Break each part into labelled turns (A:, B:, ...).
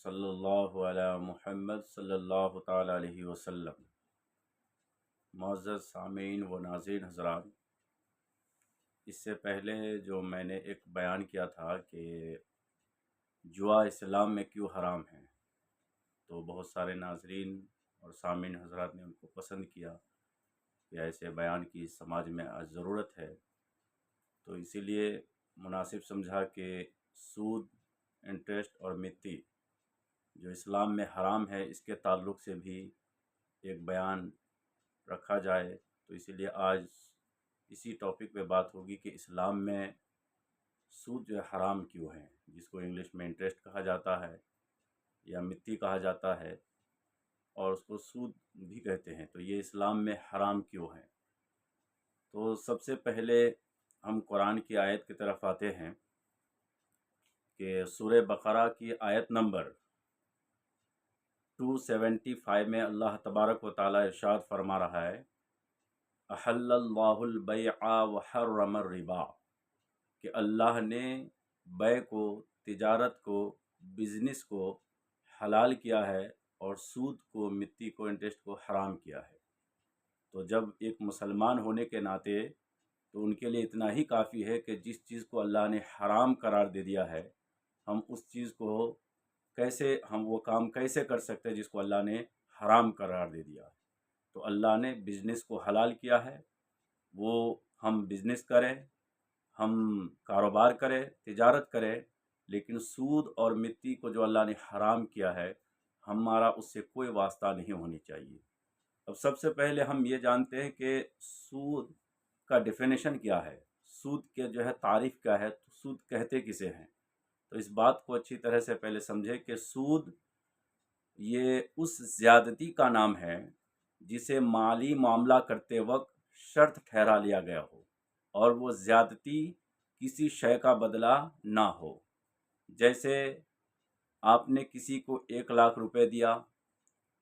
A: صلی اللہ علی محمد صلی اللہ تعالی علیہ وسلم۔ معزز سامعین و ناظرین حضرات، اس سے پہلے جو میں نے ایک بیان کیا تھا کہ جوا اسلام میں کیوں حرام ہے، تو بہت سارے ناظرین اور سامعین حضرات نے ان کو پسند کیا کہ ایسے بیان کی سماج میں آج ضرورت ہے، تو اسی لیے مناسب سمجھا کہ سود، انٹرسٹ اور مٹی جو اسلام میں حرام ہے، اس کے تعلق سے بھی ایک بیان رکھا جائے۔ تو اسی لیے آج اسی ٹاپک پہ بات ہوگی کہ اسلام میں سود جو ہے حرام کیوں ہے، جس کو انگلش میں انٹرسٹ کہا جاتا ہے یا مٹی کہا جاتا ہے، اور اس کو سود بھی کہتے ہیں۔ تو یہ اسلام میں حرام کیوں ہے؟ تو سب سے پہلے ہم قرآن کی آیت کی طرف آتے ہیں کہ سورہ بقرہ کی آیت نمبر 275 میں اللہ تبارک و تعالی ارشاد فرما رہا ہے، احل اللہ البیع وحرم الربا، کہ اللہ نے بیع کو، تجارت کو، بزنس کو حلال کیا ہے اور سود کو، مٹی کو، انٹرسٹ کو حرام کیا ہے۔ تو جب ایک مسلمان ہونے کے ناطے تو ان کے لیے اتنا ہی کافی ہے کہ جس چیز کو اللہ نے حرام قرار دے دیا ہے، ہم اس چیز کو ہم وہ کام کیسے کر سکتے ہیں جس کو اللہ نے حرام قرار دے دیا ہے۔ تو اللہ نے بزنس کو حلال کیا ہے، وہ ہم بزنس کریں، ہم کاروبار کریں، تجارت کریں، لیکن سود اور مٹی کو جو اللہ نے حرام کیا ہے، ہمارا اس سے کوئی واسطہ نہیں ہونی چاہیے۔ اب سب سے پہلے ہم یہ جانتے ہیں کہ سود کا ڈیفینیشن کیا ہے، سود کے جو ہے تعریف کیا ہے، تو سود کہتے کسے ہیں۔ تو اس بات کو اچھی طرح سے پہلے سمجھے کہ سود یہ اس زیادتی کا نام ہے جسے مالی معاملہ کرتے وقت شرط ٹھہرا لیا گیا ہو اور وہ زیادتی کسی شے کا بدلہ نہ ہو۔ جیسے آپ نے کسی کو 1,00,000 روپے دیا،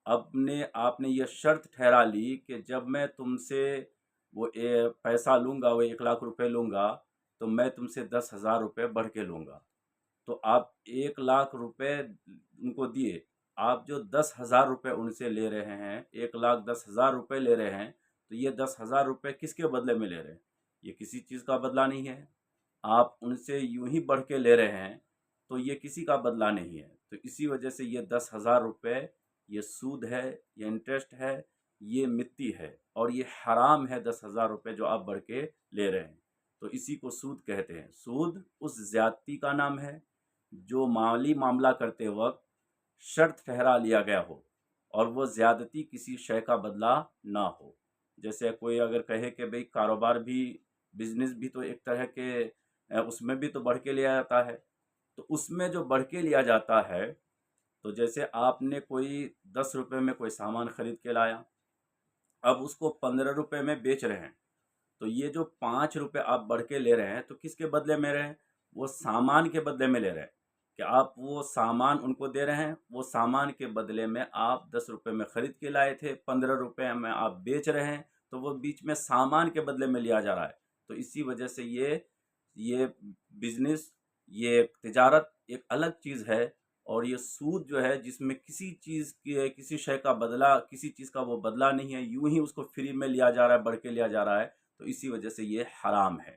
A: آپ نے یہ شرط ٹھہرا لی کہ جب میں تم سے وہ پیسہ لوں گا، وہ 1,00,000 روپے لوں گا، تو میں تم سے 10,000 روپے بڑھ کے لوں گا۔ تو آپ 1,00,000 روپے ان کو دیے، آپ جو 10,000 روپے ان سے لے رہے ہیں، 1,10,000 روپے لے رہے ہیں، تو یہ 10,000 روپے کس کے بدلے میں لے رہے ہیں؟ یہ کسی چیز کا بدلہ نہیں ہے۔ آپ ان سے یوں ہی بڑھ کے لے رہے ہیں تو یہ کسی کا بدلہ نہیں ہے۔ تو اسی وجہ سے یہ 10,000 روپے یہ سود ہے، یہ انٹرسٹ ہے، یہ مٹی ہے، اور یہ حرام ہے 10,000 روپے جو آپ بڑھ کے لے رہے ہیں۔ تو اسی کو سود کہتے ہیں۔ سود اس زیادتی کا نام ہے جو مالی معاملہ کرتے وقت شرط ٹھہرا لیا گیا ہو اور وہ زیادتی کسی شے کا بدلہ نہ ہو۔ جیسے کوئی اگر کہے کہ بھئی کاروبار بھی، بزنس بھی تو ایک طرح کے اس میں بھی تو بڑھ کے لیا جاتا ہے، تو اس میں جو بڑھ کے لیا جاتا ہے، تو جیسے آپ نے کوئی 10 روپے میں کوئی سامان خرید کے لایا، اب اس کو 15 روپے میں بیچ رہے ہیں، تو یہ جو 5 روپے آپ بڑھ کے لے رہے ہیں تو کس کے بدلے میں رہے ہیں؟ وہ سامان کے بدلے میں لے رہے ہیں کہ آپ وہ سامان ان کو دے رہے ہیں، وہ سامان کے بدلے میں آپ 10 روپے میں خرید کے لائے تھے، 15 روپے میں آپ بیچ رہے ہیں، تو وہ بیچ میں سامان کے بدلے میں لیا جا رہا ہے۔ تو اسی وجہ سے یہ بزنس، یہ تجارت ایک الگ چیز ہے، اور یہ سود جو ہے جس میں کسی چیز کی، کسی شے کا بدلہ، کسی چیز کا وہ بدلہ نہیں ہے، یوں ہی اس کو فری میں لیا جا رہا ہے، بڑھ کے لیا جا رہا ہے، تو اسی وجہ سے یہ حرام ہے۔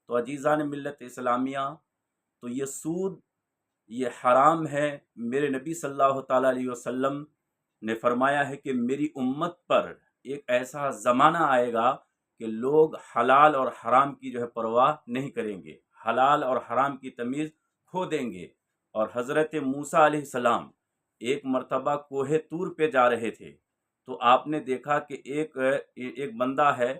A: تو عزیزان ملت اسلامیہ، تو یہ سود یہ حرام ہے۔ میرے نبی صلی اللہ تعالیٰ علیہ وسلم نے فرمایا ہے کہ میری امت پر ایک ایسا زمانہ آئے گا کہ لوگ حلال اور حرام کی جو ہے پرواہ نہیں کریں گے، حلال اور حرام کی تمیز کھو دیں گے۔ اور حضرت موسیٰ علیہ السلام ایک مرتبہ کوہ طور پہ جا رہے تھے، تو آپ نے دیکھا کہ ایک بندہ ہے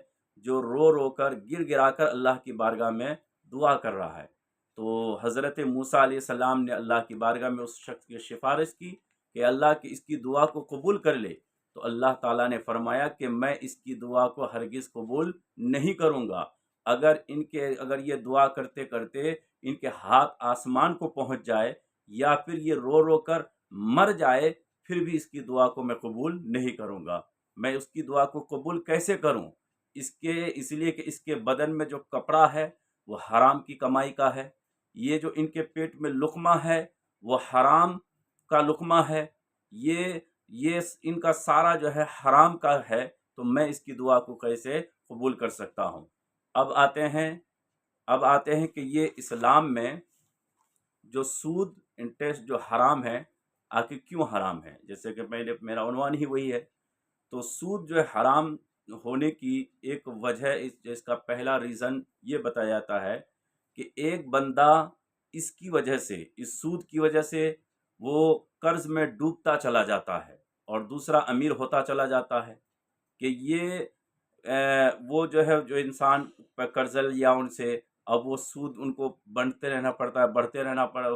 A: جو رو رو کر، گر گرا کر اللہ کی بارگاہ میں دعا کر رہا ہے۔ تو حضرت موسیٰ علیہ السلام نے اللہ کی بارگاہ میں اس شخص کی سفارش کی کہ اللہ کی اس کی دعا کو قبول کر لے، تو اللہ تعالیٰ نے فرمایا کہ میں اس کی دعا کو ہرگز قبول نہیں کروں گا۔ اگر یہ دعا کرتے کرتے ان کے ہاتھ آسمان کو پہنچ جائے، یا پھر یہ رو رو کر مر جائے، پھر بھی اس کی دعا کو میں قبول نہیں کروں گا۔ میں اس کی دعا کو قبول کیسے کروں؟ اس لیے کہ اس کے بدن میں جو کپڑا ہے وہ حرام کی کمائی کا ہے، یہ جو ان کے پیٹ میں لقمہ ہے وہ حرام کا لقمہ ہے، یہ ان کا سارا جو ہے حرام کا ہے، تو میں اس کی دعا کو کیسے قبول کر سکتا ہوں؟ اب آتے ہیں کہ یہ اسلام میں جو سود انٹرسٹ جو حرام ہے، آخر کیوں حرام ہے؟ جیسے کہ میرا عنوان ہی وہی ہے۔ تو سود جو ہے حرام ہونے کی ایک وجہ، اس کا پہلا ریزن یہ بتایا جاتا ہے کہ ایک بندہ اس کی وجہ سے، اس سود کی وجہ سے وہ قرض میں ڈوبتا چلا جاتا ہے، اور دوسرا امیر ہوتا چلا جاتا ہے۔ کہ یہ وہ جو ہے، جو انسان قرض لیا ان سے، اب وہ سود ان کو بڑھتے رہنا پڑتا ہے، بڑھتے رہنا پڑتا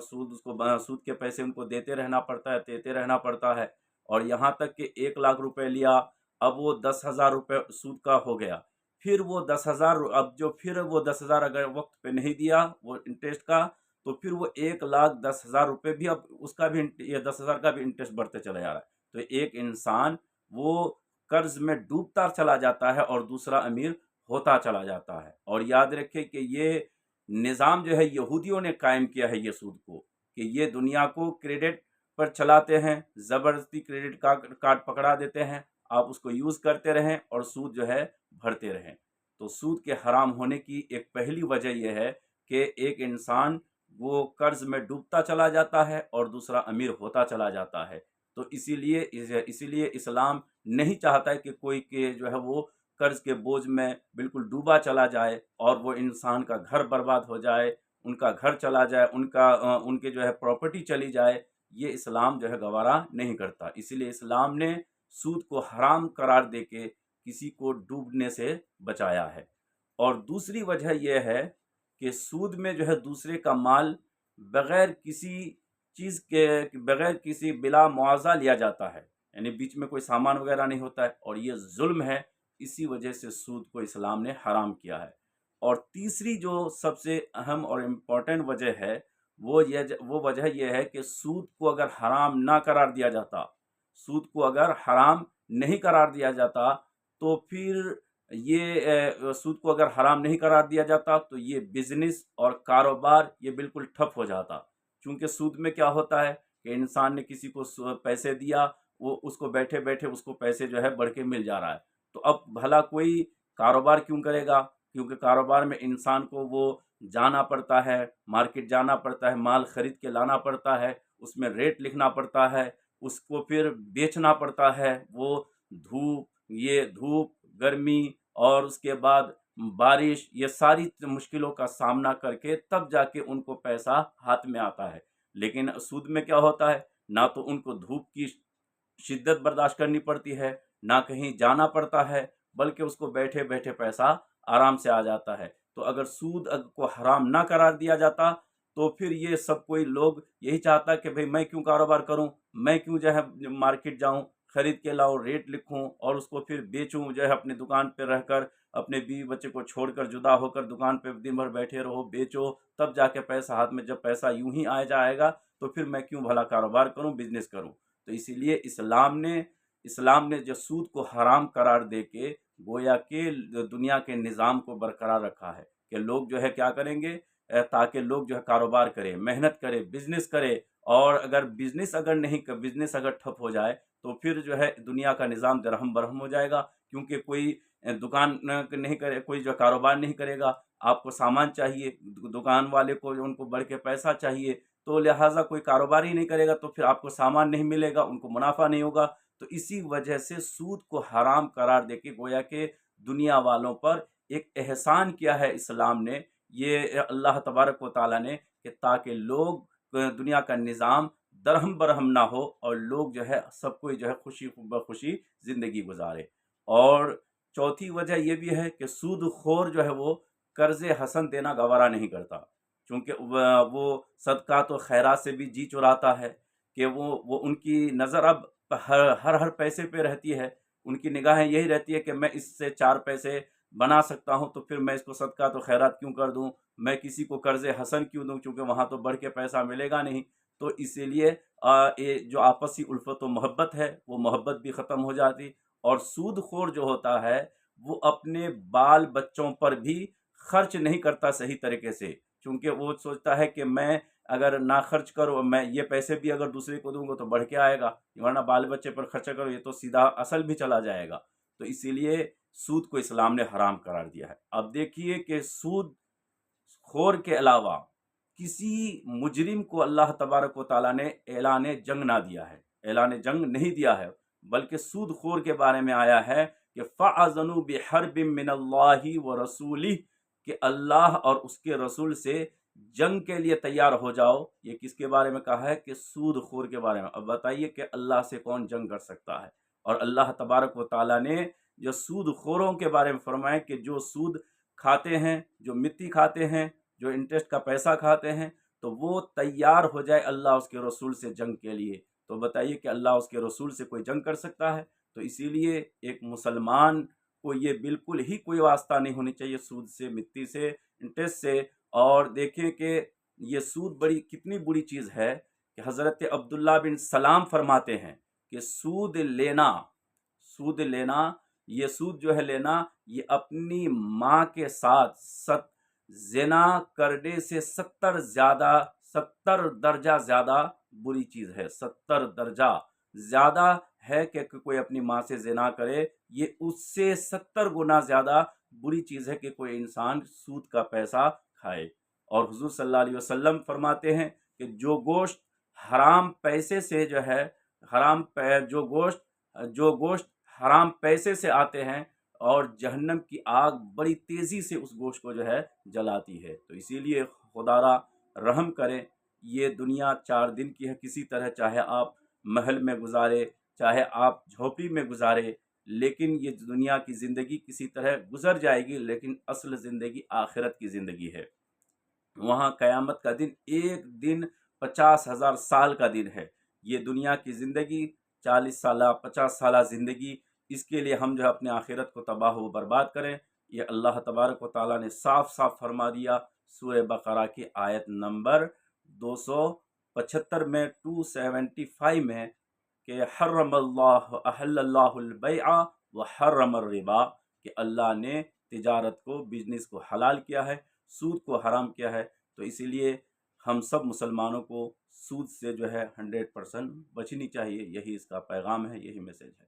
A: ہے، سود کے پیسے ان کو دیتے رہنا پڑتا ہے، اور یہاں تک کہ 1,00,000 روپے لیا، اب وہ 10,000 روپے سود کا ہو گیا۔ پھر وہ 10,000 اگر وقت پہ نہیں دیا وہ انٹرسٹ کا، تو پھر وہ 1,10,000 روپے بھی، اب اس کا بھی، یہ 10,000 کا بھی انٹرسٹ بڑھتے چلا جا رہا ہے۔ تو ایک انسان وہ قرض میں ڈوبتا چلا جاتا ہے اور دوسرا امیر ہوتا چلا جاتا ہے۔ اور یاد رکھے کہ یہ نظام جو ہے یہودیوں نے قائم کیا ہے، یہ سود کو، کہ یہ دنیا کو کریڈٹ پر چلاتے ہیں، زبردستی کریڈٹ کارڈ پکڑا دیتے ہیں، آپ اس کو یوز کرتے رہیں اور سود جو ہے بھرتے رہیں۔ تو سود کے حرام ہونے کی ایک پہلی وجہ یہ ہے کہ ایک انسان وہ قرض میں ڈوبتا چلا جاتا ہے اور دوسرا امیر ہوتا چلا جاتا ہے۔ تو اسی لیے اسلام نہیں چاہتا ہے کہ کوئی کہ جو ہے وہ قرض کے بوجھ میں بالکل ڈوبا چلا جائے اور وہ انسان کا گھر برباد ہو جائے، ان کا گھر چلا جائے، ان کے جو ہے پراپرٹی چلی جائے۔ یہ اسلام جو ہے گوارا نہیں کرتا۔ اسی لیے اسلام نے سود کو حرام قرار دے کے کسی کو ڈوبنے سے بچایا ہے۔ اور دوسری وجہ یہ ہے کہ سود میں جو ہے دوسرے کا مال بغیر کسی بلا معاوضہ لیا جاتا ہے، یعنی بیچ میں کوئی سامان وغیرہ نہیں ہوتا ہے، اور یہ ظلم ہے۔ اسی وجہ سے سود کو اسلام نے حرام کیا ہے۔ اور تیسری جو سب سے اہم اور امپورٹنٹ وجہ ہے، وہ وجہ یہ ہے کہ سود کو اگر حرام نہ قرار دیا جاتا، سود کو اگر حرام نہیں قرار دیا جاتا، تو پھر سود کو اگر حرام نہیں قرار دیا جاتا تو یہ بزنس اور کاروبار یہ بالکل ٹھپ ہو جاتا۔ چونکہ سود میں کیا ہوتا ہے کہ انسان نے کسی کو پیسے دیا، وہ اس کو بیٹھے بیٹھے اس کو پیسے جو ہے بڑھ کے مل جا رہا ہے، تو اب بھلا کوئی کاروبار کیوں کرے گا؟ کیونکہ کاروبار میں انسان کو وہ جانا پڑتا ہے، مارکیٹ جانا پڑتا ہے، مال خرید کے لانا پڑتا ہے، اس میں ریٹ لکھنا پڑتا ہے، اس کو پھر بیچنا پڑتا ہے، وہ دھوپ، گرمی اور اس کے بعد بارش، یہ ساری مشکلوں کا سامنا کر کے تب جا کے ان کو پیسہ ہاتھ میں آتا ہے۔ لیکن سود میں کیا ہوتا ہے، نہ تو ان کو دھوپ کی شدت برداشت کرنی پڑتی ہے، نہ کہیں جانا پڑتا ہے، بلکہ اس کو بیٹھے بیٹھے پیسہ آرام سے آ جاتا ہے۔ تو اگر سود کو حرام نہ قرار دیا جاتا تو پھر یہ سب کوئی لوگ یہی چاہتا کہ بھئی میں کیوں کاروبار کروں، میں کیوں جو ہے مارکیٹ جاؤں، خرید کے لاؤ، ریٹ لکھوں اور اس کو پھر بیچوں، جو ہے اپنی دکان پہ رہ کر، اپنے بیوی بچے کو چھوڑ کر، جدا ہو کر دکان پہ دن بھر بیٹھے رہو، بیچو، تب جا کے پیسہ ہاتھ میں، جب پیسہ یوں ہی آ جائے گا تو پھر میں کیوں بھلا کاروبار کروں، بزنس کروں۔ تو اسی لیے اسلام نے جو سود کو حرام قرار دے کے گویا کہ دنیا کے نظام کو برقرار رکھا ہے کہ لوگ جو ہے کیا کریں گے، تاکہ لوگ جو ہے کاروبار کرے، محنت کرے، بزنس کرے، اور اگر بزنس اگر ٹھپ ہو جائے تو پھر جو ہے دنیا کا نظام درہم برہم ہو جائے گا، کیونکہ کوئی دکان نہیں کرے، کوئی جو کاروبار نہیں کرے گا، آپ کو سامان چاہیے، دکان والے کو ان کو بڑھ کے پیسہ چاہیے، تو لہٰذا کوئی کاروبار ہی نہیں کرے گا، تو پھر آپ کو سامان نہیں ملے گا، ان کو منافع نہیں ہوگا۔ تو اسی وجہ سے سود کو حرام قرار دے کے گویا کہ دنیا والوں پر ایک احسان کیا ہے اسلام نے، یہ اللہ تبارک و تعالیٰ نے، کہ تاکہ لوگ دنیا کا نظام درہم برہم نہ ہو اور لوگ جو ہے سب کوئی جو ہے خوشی بخوشی زندگی گزارے۔ اور چوتھی وجہ یہ بھی ہے کہ سود خور جو ہے وہ قرض حسن دینا گوارا نہیں کرتا، چونکہ وہ صدقات و خیرات سے بھی جی چراتا ہے، کہ وہ ان کی نظر اب ہر پیسے پہ رہتی ہے، ان کی نگاہیں یہی رہتی ہے کہ میں اس سے 4 پیسے بنا سکتا ہوں، تو پھر میں اس کو صدقات و خیرات کیوں کر دوں، میں کسی کو قرض حسن کیوں دوں، چونکہ وہاں تو بڑھ کے پیسہ ملے گا نہیں۔ تو اسی لیے یہ جو آپسی الفت و محبت ہے وہ محبت بھی ختم ہو جاتی، اور سود خور جو ہوتا ہے وہ اپنے بال بچوں پر بھی خرچ نہیں کرتا صحیح طریقے سے، کیونکہ وہ سوچتا ہے کہ میں اگر نہ خرچ کرو، میں یہ پیسے بھی اگر دوسرے کو دوں گا تو بڑھ کے آئے گا، ورنہ بال بچے پر خرچہ کرو یہ تو سیدھا اصل بھی چلا جائے گا۔ تو اسی لیے سود کو اسلام نے حرام قرار دیا ہے۔ اب دیکھیے کہ سود خور کے علاوہ کسی مجرم کو اللہ تبارک و تعالیٰ نے اعلان جنگ نہ دیا ہے، اعلان جنگ نہیں دیا ہے، بلکہ سود خور کے بارے میں آیا ہے کہ فَأَذَنُوا بِحَرْبٍ مِّنَ اللَّهِ وَرَسُولِهِ، کہ اللہ اور اس کے رسول سے جنگ کے لیے تیار ہو جاؤ۔ یہ کس کے بارے میں کہا ہے؟ کہ سود خور کے بارے میں۔ اب بتائیے کہ اللہ سے کون جنگ کر سکتا ہے؟ اور اللہ تبارک و تعالیٰ نے جو سود خوروں کے بارے میں فرمایا کہ جو سود کھاتے ہیں، جو مٹی کھاتے ہیں، جو انٹرسٹ کا پیسہ کھاتے ہیں، تو وہ تیار ہو جائے اللہ اس کے رسول سے جنگ کے لیے۔ تو بتائیے کہ اللہ اس کے رسول سے کوئی جنگ کر سکتا ہے؟ تو اسی لیے ایک مسلمان کو یہ بالکل ہی کوئی واسطہ نہیں ہونی چاہیے سود سے، مٹی سے، انٹرسٹ سے۔ اور دیکھیں کہ یہ سود کتنی بری چیز ہے کہ حضرت عبداللہ بن سلام فرماتے ہیں کہ سود لینا، یہ سود جو ہے لینا، یہ اپنی ماں کے ساتھ زنا کرنے سے 70 درجہ زیادہ بری چیز ہے۔ 70 درجہ زیادہ ہے کہ کوئی اپنی ماں سے زنا کرے، یہ اس سے 70 گنا زیادہ بری چیز ہے کہ کوئی انسان سود کا پیسہ کھائے۔ اور حضور صلی اللہ علیہ وسلم فرماتے ہیں کہ جو گوشت حرام پیسے سے جو ہے، جو گوشت حرام پیسے سے آتے ہیں، اور جہنم کی آگ بڑی تیزی سے اس گوشت کو جو ہے جلاتی ہے۔ تو اسی لیے خدارا رحم کرے، یہ دنیا 4 دن کی ہے، کسی طرح چاہے آپ محل میں گزارے، چاہے آپ جھوپڑی میں گزارے، لیکن یہ دنیا کی زندگی کسی طرح گزر جائے گی، لیکن اصل زندگی آخرت کی زندگی ہے۔ وہاں قیامت کا دن ایک دن 50,000 سال کا دن ہے۔ یہ دنیا کی زندگی 40 سالہ 50 سالہ زندگی، اس کے لیے ہم جو ہے اپنے آخرت کو تباہ و برباد کریں؟ یہ اللہ تبارک و تعالیٰ نے صاف صاف فرما دیا سورہ بقرہ کی آیت نمبر 275 میں 275 میں کہ احل اللہ البیع وحرم الربا، کہ اللہ نے تجارت کو، بزنس کو حلال کیا ہے، سود کو حرام کیا ہے۔ تو اسی لیے ہم سب مسلمانوں کو سود سے جو ہے 100% بچنی چاہیے۔ یہی اس کا پیغام ہے، یہی میسج ہے۔